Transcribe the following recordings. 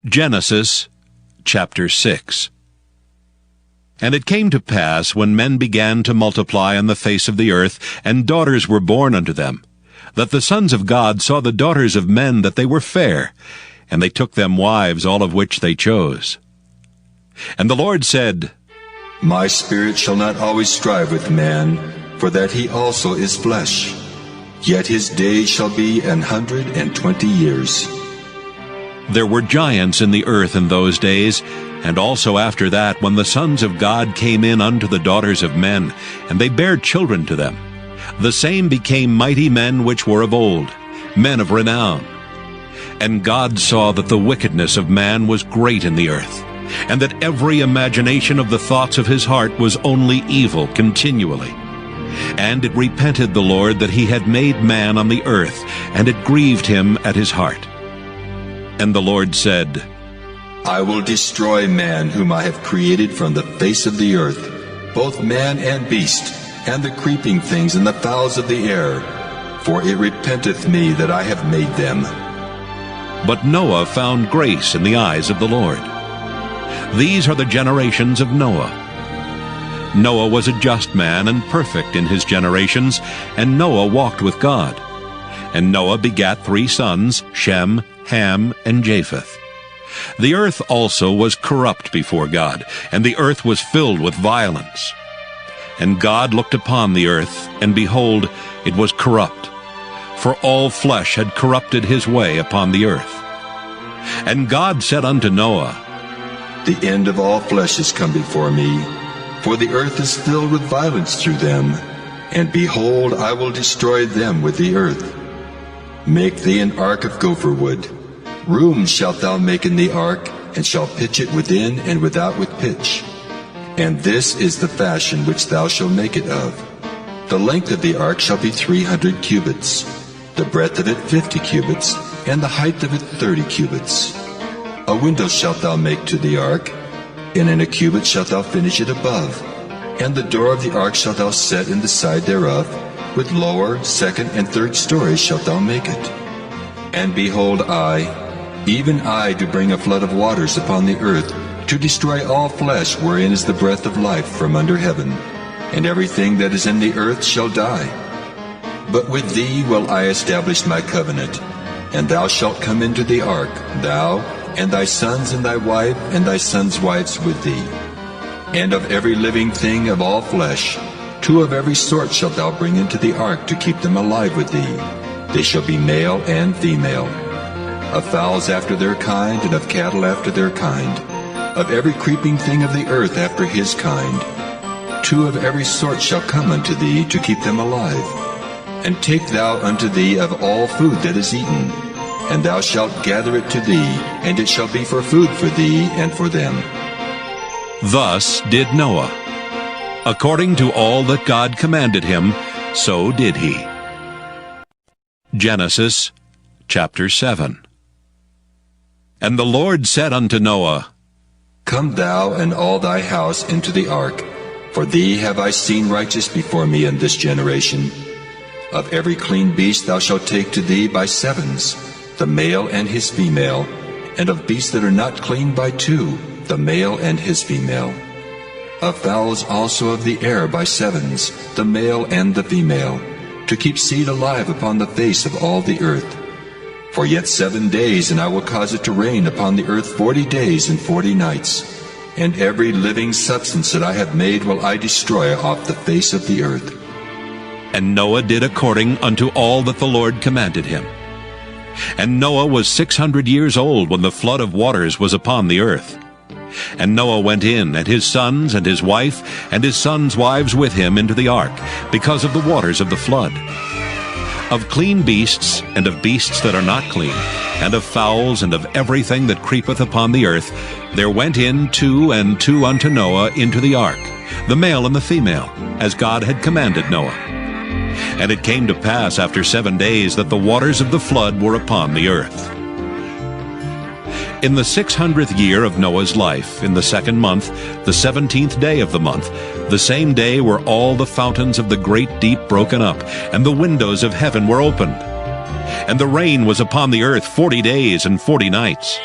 Genesis chapter 6. And it came to pass, when men began to multiply on the face of the earth, and daughters were born unto them, that the sons of God saw the daughters of men that they were fair, and they took them wives, all of which they chose. And the Lord said, My spirit shall not always strive with man, for that he also is flesh. Yet his days shall be 120 years. There were giants in the earth in those days, and also after that, when the sons of God came in unto the daughters of men, and they bare children to them. The same became mighty men which were of old, men of renown. And God saw that the wickedness of man was great in the earth, and that every imagination of the thoughts of his heart was only evil continually. And it repented the Lord that he had made man on the earth, and it grieved him at his heart. And the Lord said, I will destroy man whom I have created from the face of the earth, both man and beast, and the creeping things and the fowls of the air, for it repenteth me that I have made them. But Noah found grace in the eyes of the Lord. These are the generations of Noah. Noah was a just man and perfect in his generations, and Noah walked with God. And Noah begat 3 sons, Shem, Ham, and Japheth. The earth also was corrupt before God, and the earth was filled with violence. And God looked upon the earth, and behold, it was corrupt, for all flesh had corrupted his way upon the earth. And God said unto Noah, The end of all flesh is come before me, for the earth is filled with violence through them, and behold, I will destroy them with the earth. Make thee an ark of gopher wood. Rooms shalt thou make in the ark, and shalt pitch it within and without with pitch. And this is the fashion which thou shalt make it of. The length of the ark shall be 300 cubits, the breadth of it 50 cubits, and the height of it 30 cubits. A window shalt thou make to the ark, and in a cubit shalt thou finish it above. And the door of the ark shalt thou set in the side thereof, with lower, second, and third stories shalt thou make it. And behold, I, even I, do bring a flood of waters upon the earth, to destroy all flesh wherein is the breath of life from under heaven, and everything that is in the earth shall die. But with thee will I establish my covenant, and thou shalt come into the ark, thou, and thy sons, and thy wife, and thy sons' wives with thee. And of every living thing of all flesh, 2 of every sort shalt thou bring into the ark to keep them alive with thee. They shall be male and female. Of fowls after their kind, and of cattle after their kind. Of every creeping thing of the earth after his kind. 2 of every sort shall come unto thee to keep them alive. And take thou unto thee of all food that is eaten, and thou shalt gather it to thee, and it shall be for food for thee and for them. Thus did Noah. According to all that God commanded him, so did he. Genesis chapter 7. And the Lord said unto Noah, Come thou and all thy house into the ark, for thee have I seen righteous before me in this generation. Of every clean beast thou shalt take to thee by 7s, the male and his female, and of beasts that are not clean by 2, the male and his female. Of fowls also of the air by 7s, the male and the female, to keep seed alive upon the face of all the earth. For yet 7 days, and I will cause it to rain upon the earth 40 days and 40 nights. And every living substance that I have made will I destroy off the face of the earth. And Noah did according unto all that the Lord commanded him. And Noah was 600 years old when the flood of waters was upon the earth. And Noah went in, and his sons, and his wife, and his sons' wives with him into the ark, because of the waters of the flood. Of clean beasts, and of beasts that are not clean, and of fowls, and of everything that creepeth upon the earth, there went in 2 and 2 unto Noah into the ark, the male and the female, as God had commanded Noah. And it came to pass after 7 days that the waters of the flood were upon the earth. In the 600th year of Noah's life, in the 2nd month, the 17th day of the month, the same day were all the fountains of the great deep broken up, and the windows of heaven were opened. And the rain was upon the earth 40 days and 40 nights.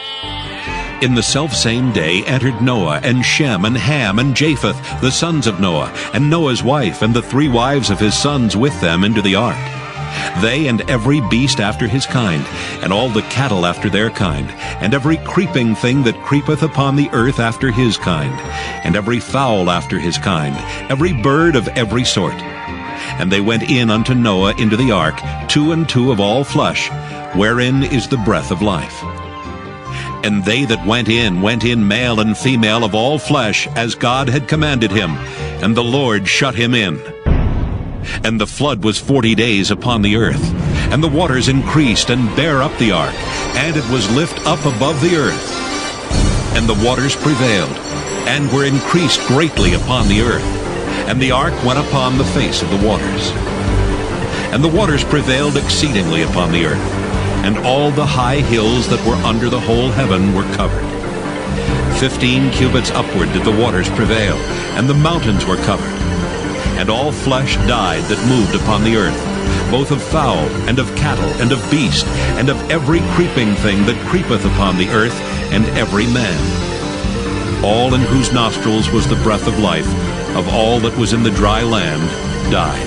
In the selfsame day entered Noah, and Shem, and Ham, and Japheth, the sons of Noah, and Noah's wife, and the 3 wives of his sons with them into the ark. They and every beast after his kind, and all the cattle after their kind, and every creeping thing that creepeth upon the earth after his kind, and every fowl after his kind, every bird of every sort. And they went in unto Noah into the ark, 2 and 2 of all flesh, wherein is the breath of life. And they that went in male and female of all flesh, as God had commanded him, and the Lord shut him in. And the flood was 40 days upon the earth, and the waters increased and bare up the ark, and it was lift up above the earth. And the waters prevailed, and were increased greatly upon the earth, and the ark went upon the face of the waters. And the waters prevailed exceedingly upon the earth, and all the high hills that were under the whole heaven were covered. 15 cubits upward did the waters prevail, and the mountains were covered. And all flesh died that moved upon the earth, both of fowl, and of cattle, and of beast, and of every creeping thing that creepeth upon the earth, and every man. All in whose nostrils was the breath of life, of all that was in the dry land, died.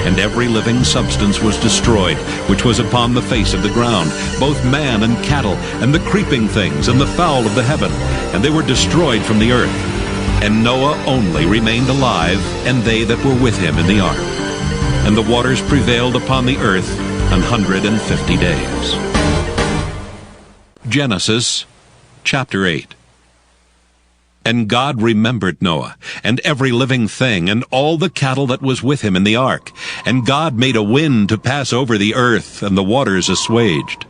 And every living substance was destroyed, which was upon the face of the ground, both man and cattle, and the creeping things, and the fowl of the heaven, and they were destroyed from the earth. And Noah only remained alive, and they that were with him in the ark. And the waters prevailed upon the earth 150 days. Genesis chapter 8. And God remembered Noah, and every living thing, and all the cattle that was with him in the ark. And God made a wind to pass over the earth, and the waters assuaged.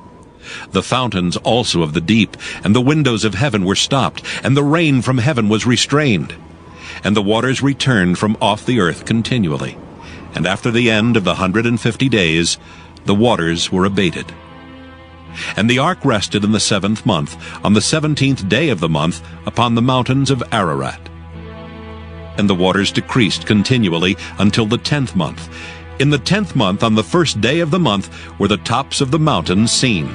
The fountains also of the deep, and the windows of heaven were stopped, and the rain from heaven was restrained. And the waters returned from off the earth continually. And after the end of the 150 days, the waters were abated. And the ark rested in the 7th month, on the 17th day of the month, upon the mountains of Ararat. And the waters decreased continually until the 10th month. In the 10th month, on the 1st day of the month, were the tops of the mountains seen.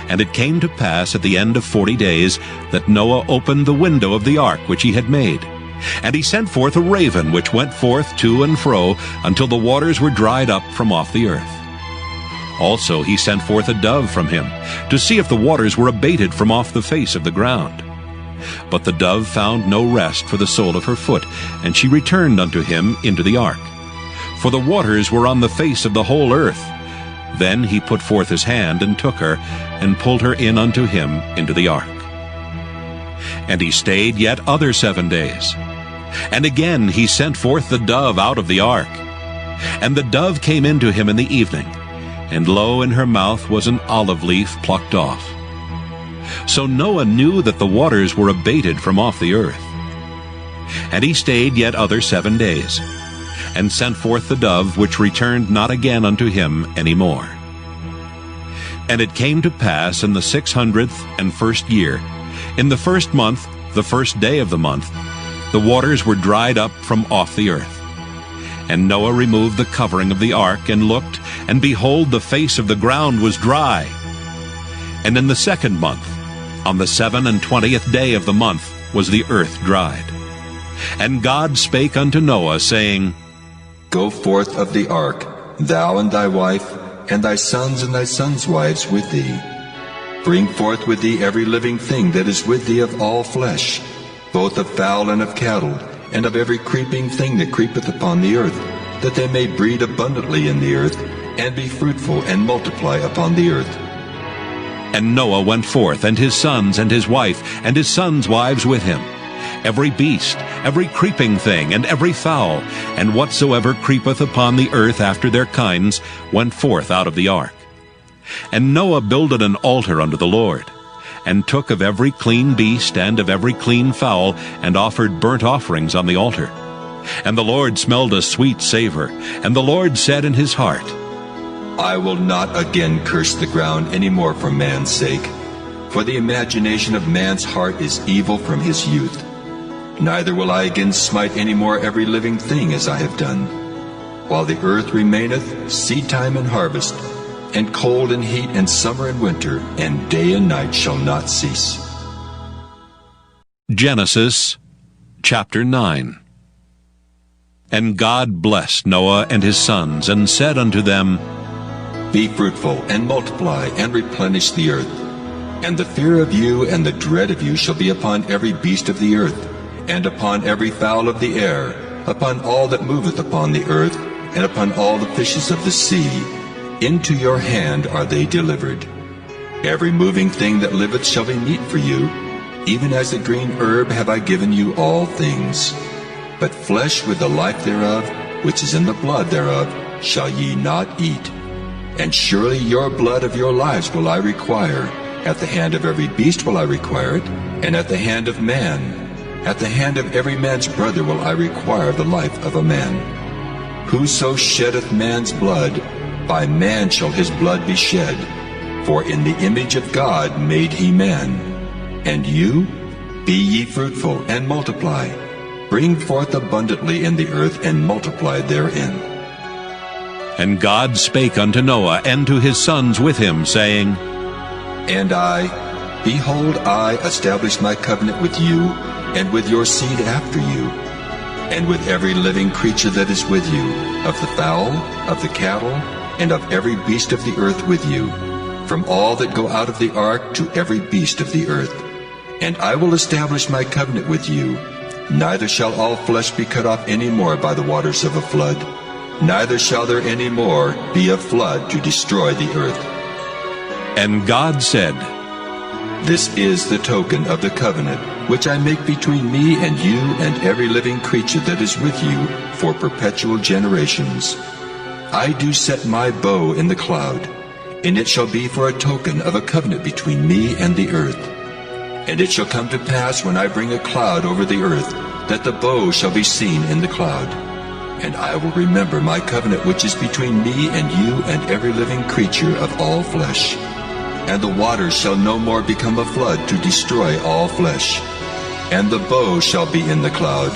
And it came to pass at the end of 40 days that Noah opened the window of the ark which he had made. And he sent forth a raven which went forth to and fro until the waters were dried up from off the earth. Also he sent forth a dove from him, to see if the waters were abated from off the face of the ground. But the dove found no rest for the sole of her foot, and she returned unto him into the ark. For the waters were on the face of the whole earth. Then he put forth his hand, and took her, and pulled her in unto him into the ark. And he stayed yet other 7 days. And again he sent forth the dove out of the ark. And the dove came into him in the evening, and lo, in her mouth was an olive leaf plucked off. So Noah knew that the waters were abated from off the earth. And he stayed yet other 7 days, and sent forth the dove, which returned not again unto him any more. And it came to pass in the 601st year, in the 1st month, the 1st day of the month, the waters were dried up from off the earth. And Noah removed the covering of the ark, and looked, and behold, the face of the ground was dry. And in the 2nd month, on the 27th day of the month, was the earth dried. And God spake unto Noah, saying, Go forth of the ark, thou and thy wife, and thy sons and thy sons' wives with thee. Bring forth with thee every living thing that is with thee of all flesh, both of fowl and of cattle, and of every creeping thing that creepeth upon the earth, that they may breed abundantly in the earth, and be fruitful, and multiply upon the earth. And Noah went forth, and his sons, and his wife, and his sons' wives with him. Every beast, every creeping thing, and every fowl, and whatsoever creepeth upon the earth after their kinds, went forth out of the ark. And Noah builded an altar unto the Lord, and took of every clean beast and of every clean fowl, and offered burnt offerings on the altar. And the Lord smelled a sweet savor, and the Lord said in his heart, I will not again curse the ground any more for man's sake, for the imagination of man's heart is evil from his youth. Neither will I again smite any more every living thing as I have done. While the earth remaineth, seedtime and harvest, and cold and heat, and summer and winter, and day and night shall not cease. Genesis chapter 9. And God blessed Noah and his sons, and said unto them, Be fruitful, and multiply, and replenish the earth. And the fear of you and the dread of you shall be upon every beast of the earth, and upon every fowl of the air, upon all that moveth upon the earth, and upon all the fishes of the sea. Into your hand are they delivered. Every moving thing that liveth shall be meat for you. Even as a green herb have I given you all things. But flesh with the life thereof, which is in the blood thereof, shall ye not eat. And surely your blood of your lives will I require. At the hand of every beast will I require it, and at the hand of man. At the hand of every man's brother will I require the life of a man. Whoso sheddeth man's blood, by man shall his blood be shed. For in the image of God made he man. And you, be ye fruitful, and multiply. Bring forth abundantly in the earth, and multiply therein. And God spake unto Noah and to his sons with him, saying, And I, behold, I establish my covenant with you, and with your seed after you, and with every living creature that is with you, of the fowl, of the cattle, and of every beast of the earth with you, from all that go out of the ark to every beast of the earth. And I will establish my covenant with you. Neither shall all flesh be cut off any more by the waters of a flood, neither shall there any more be a flood to destroy the earth. And God said, This is the token of the covenant which I make between me and you and every living creature that is with you for perpetual generations. I do set my bow in the cloud, and it shall be for a token of a covenant between me and the earth. And it shall come to pass when I bring a cloud over the earth, that the bow shall be seen in the cloud. And I will remember my covenant which is between me and you and every living creature of all flesh. And the waters shall no more become a flood to destroy all flesh. And the bow shall be in the cloud,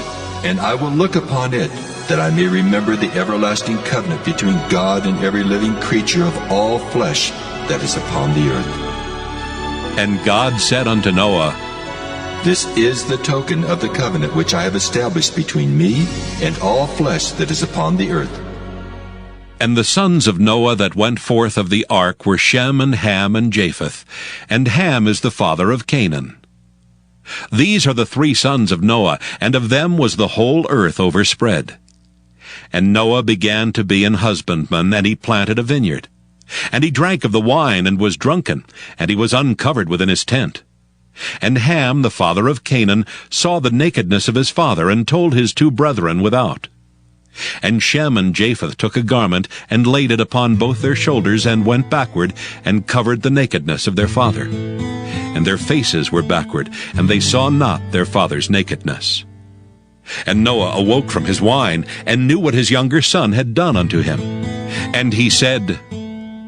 and I will look upon it, that I may remember the everlasting covenant between God and every living creature of all flesh that is upon the earth. And God said unto Noah, This is the token of the covenant which I have established between me and all flesh that is upon the earth. And the sons of Noah that went forth of the ark were Shem and Ham and Japheth, and Ham is the father of Canaan. These are the 3 sons of Noah, and of them was the whole earth overspread. And Noah began to be an husbandman, and he planted a vineyard. And he drank of the wine, and was drunken, and he was uncovered within his tent. And Ham, the father of Canaan, saw the nakedness of his father, and told his 2 brethren without. And Shem and Japheth took a garment, and laid it upon both their shoulders, and went backward, and covered the nakedness of their father. And their faces were backward, and they saw not their father's nakedness. And Noah awoke from his wine, and knew what his younger son had done unto him. And he said,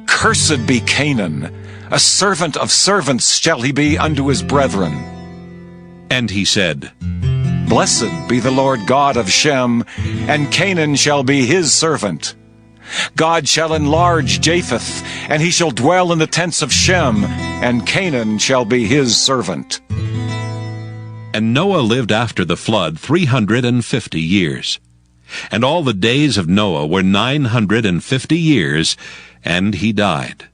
Cursed be Canaan, a servant of servants shall he be unto his brethren. And he said, Blessed be the Lord God of Shem, and Canaan shall be his servant. God shall enlarge Japheth, and he shall dwell in the tents of Shem, and Canaan shall be his servant. And Noah lived after the flood 350 years. And all the days of Noah were 950 years, and he died.